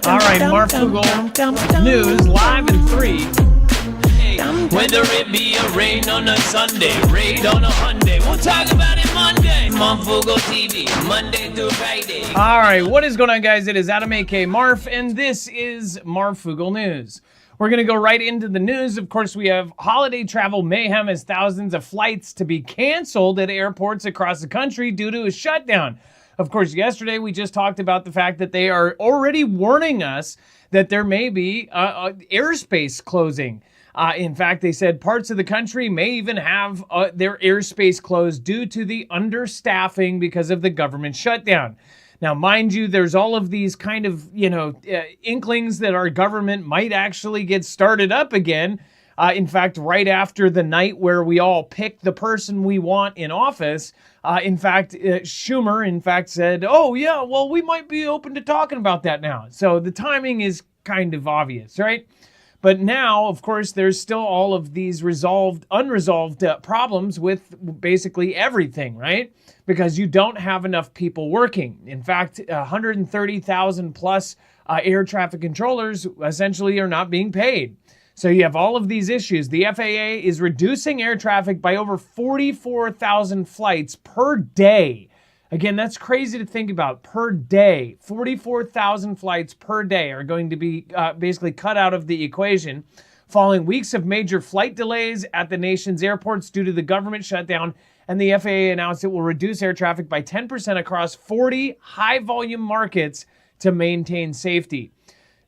All right, Marfoogle News live in 3. Hey, whether it be a rain on a Sunday, raid on a Monday, we'll talk about it Monday. Marfoogle TV, Monday through Friday. All right, what is going on, guys? It is Adam, a.k.a. Marf, and this is Marfoogle News. We're going to go right into the news. Of course, we have holiday travel mayhem as thousands of flights to be canceled at airports across the country due to a shutdown. Of course, yesterday we just talked about the fact that they are already warning us that there may be airspace closing. In fact, they said parts of the country may even have their airspace closed due to the understaffing because of the government shutdown. Now, mind you, there's all of these kind of, inklings that our government might actually get started up again. In fact, right after the night where we all pick the person we want in office, Schumer, said, oh, yeah, well, we might be open to talking about that now. So the timing is kind of obvious, right? But now, of course, there's still all of these unresolved problems with basically everything, right? Because you don't have enough people working. In fact, 130,000 plus air traffic controllers essentially are not being paid. So you have all of these issues. The FAA is reducing air traffic by over 44,000 flights per day. Again, that's crazy to think about. Per day, 44,000 flights per day are going to be basically cut out of the equation, following weeks of major flight delays at the nation's airports due to the government shutdown. And the FAA announced it will reduce air traffic by 10% across 40 high-volume markets to maintain safety.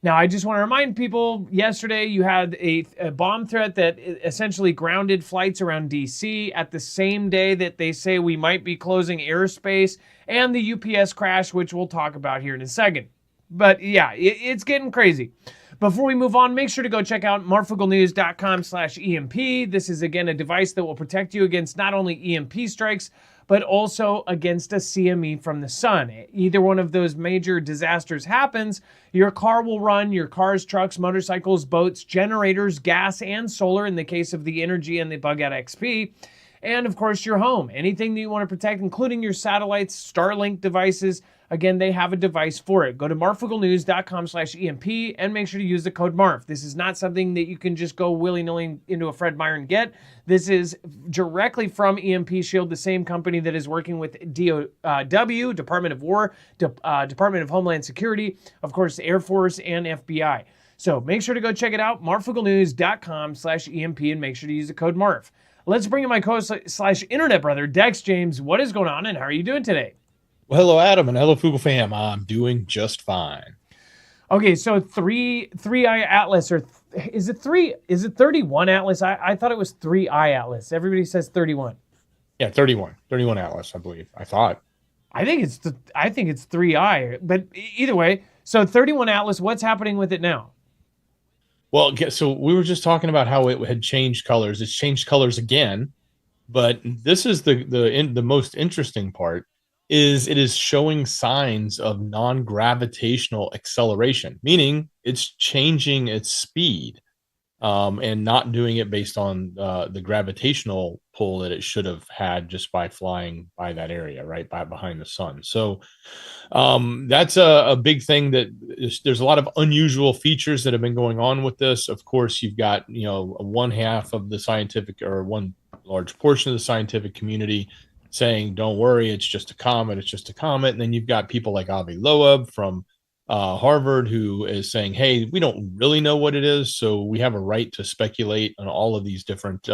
Now, I just want to remind people, yesterday you had a bomb threat that essentially grounded flights around D.C. at the same day that they say we might be closing airspace, and the UPS crash, which we'll talk about here in a second. But yeah, it's getting crazy. Before we move on, make sure to go check out marfooglenews.com/EMP. This is, again, a device that will protect you against not only EMP strikes, but also against a CME from the sun. Either one of those major disasters happens, your car will run, your cars, trucks, motorcycles, boats, generators, gas, and solar in the case of the Energy and the Bug-Out XP. And of course, your home. Anything that you want to protect, including your satellites, Starlink devices. Again, they have a device for it. Go to marfooglenews.com/EMP and make sure to use the code MARF. This is not something that you can just go willy-nilly into a Fred Meyer and get. This is directly from EMP Shield, the same company that is working with DOW, Department of War, Department of Homeland Security, of course, Air Force, and FBI. So make sure to go check it out, marfooglenews.com/EMP, and make sure to use the code MARF. Let's bring in my co-host/internet brother, Dex James. What is going on, and how are you doing today? Well, hello, Adam, and hello, Foogle fam. I'm doing just fine. Okay, so 3i Atlas, or is it 31 Atlas? I thought it was 3i Atlas. Everybody says 31. Yeah, 31 Atlas, I believe. I thought. I think it's 3i, but either way. So 31 Atlas, what's happening with it now? Well, so we were just talking about how it had changed colors. It's changed colors again, but this is the most interesting part. It is showing signs of non-gravitational acceleration, meaning it's changing its speed and not doing it based on the gravitational pull that it should have had just by flying by that area, right, behind the sun. So that's a big thing. There's a lot of unusual features that have been going on with this. Of course, you've got, one half of the scientific, or one large portion of the scientific community saying, don't worry, it's just a comet, And then you've got people like Avi Loeb from Harvard, who is saying, hey, we don't really know what it is, so we have a right to speculate on all of these different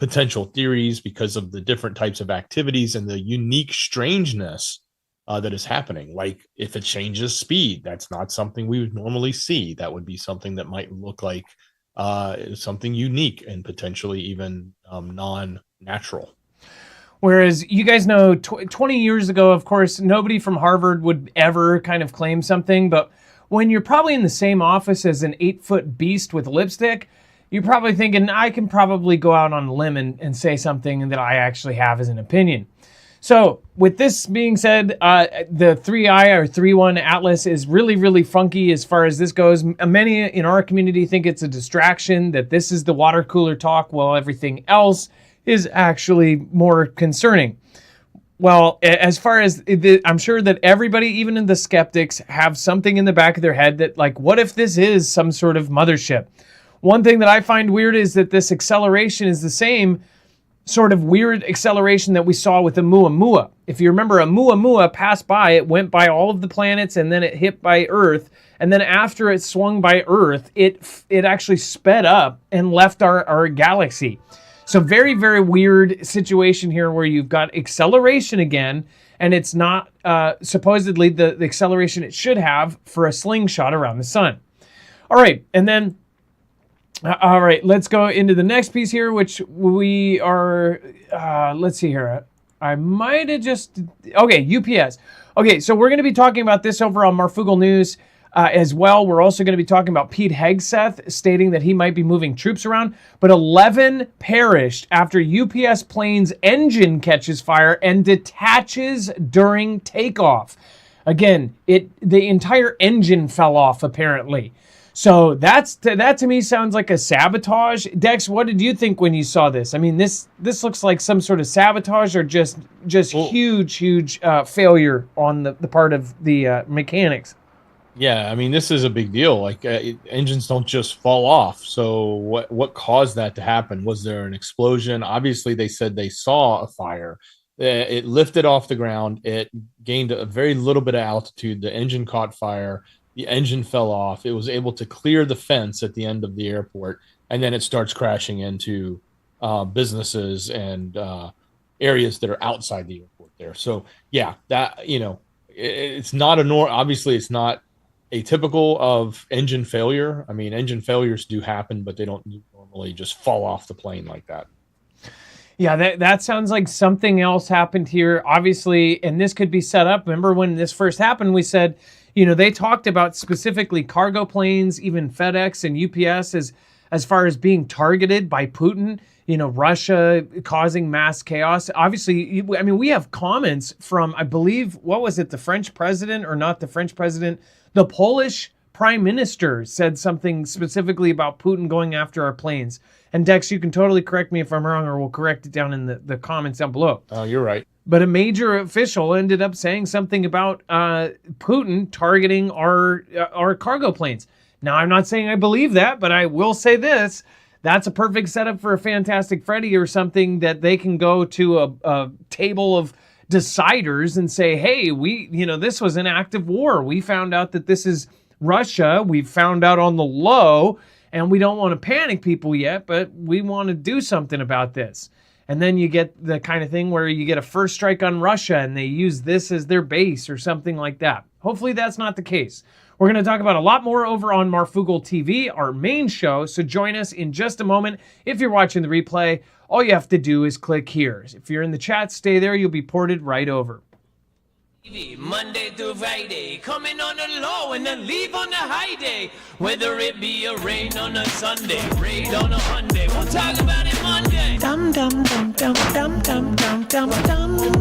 potential theories because of the different types of activities and the unique strangeness that is happening. Like, if it changes speed, that's not something we would normally see. That would be something that might look like something unique and potentially even non-natural. Whereas, you guys know, 20 years ago, of course, nobody from Harvard would ever kind of claim something. But when you're probably in the same office as an 8-foot beast with lipstick, you're probably thinking, I can probably go out on a limb and say something that I actually have as an opinion. So with this being said, the 3i or 3.1 Atlas is really, really funky as far as this goes. Many in our community think it's a distraction, that this is the water cooler talk while everything else is actually more concerning. Well, as far as I'm sure that everybody, even in the skeptics, have something in the back of their head that, like, what if this is some sort of mothership? One thing that I find weird is that this acceleration is the same sort of weird acceleration that we saw with Oumuamua. If you remember, Oumuamua passed by, it went by all of the planets, and then it hit by Earth. And then after it swung by Earth, it actually sped up and left our galaxy. So very, very weird situation here where you've got acceleration again, and it's not supposedly the acceleration it should have for a slingshot around the sun. All right, and then, all right, let's go into the next piece here, which we are, let's see here. I might have just, okay, UPS. Okay, so we're going to be talking about this over on Marfoogle News. As well, we're also going to be talking about Pete Hegseth stating that he might be moving troops around, but 11 perished after UPS plane's engine catches fire and detaches during takeoff. Again, the entire engine fell off apparently. So that to me sounds like a sabotage. Dex, what did you think when you saw this? I mean, this looks like some sort of sabotage or just huge failure on the part of the mechanics. Yeah, I mean, this is a big deal. Like engines don't just fall off. So what caused that to happen? Was there an explosion? Obviously, they said they saw a fire. It lifted off the ground. It gained a very little bit of altitude. The engine caught fire. The engine fell off. It was able to clear the fence at the end of the airport, and then it starts crashing into businesses and areas that are outside the airport there. So yeah, that it's not obviously it's not atypical of engine failure. I mean, engine failures do happen, but they don't normally just fall off the plane like that. Yeah, that sounds like something else happened here. Obviously, and this could be set up. Remember when this first happened, we said, they talked about specifically cargo planes, even FedEx and UPS as far as being targeted by Putin, Russia causing mass chaos. Obviously, I mean, we have comments from, I believe, what was it, the French president or not the French president? The Polish prime minister said something specifically about Putin going after our planes. And Dex, you can totally correct me if I'm wrong, or we'll correct it down in the comments down below. Oh, you're right. But a major official ended up saying something about Putin targeting our cargo planes. Now, I'm not saying I believe that, but I will say this. That's a perfect setup for a Fantastic Freddy or something that they can go to a table of deciders and say, hey, this was an act of war. We found out that this is Russia. We found out on the low, and we don't want to panic people yet, but we want to do something about this. And then you get the kind of thing where you get a first strike on Russia and they use this as their base or something like that. Hopefully that's not the case. We're going to talk about a lot more over on Marfoogle TV, our main show, so join us in just a moment. If you're watching the replay, all you have to do is click here. If you're in the chat, stay there. You'll be ported right over. Monday through Friday, coming on the low and then leave on the high day. Whether it be a rain on a Sunday, raid on a Monday, we'll talk about it Monday. Dum dum dum dum dum dum dum dum dum.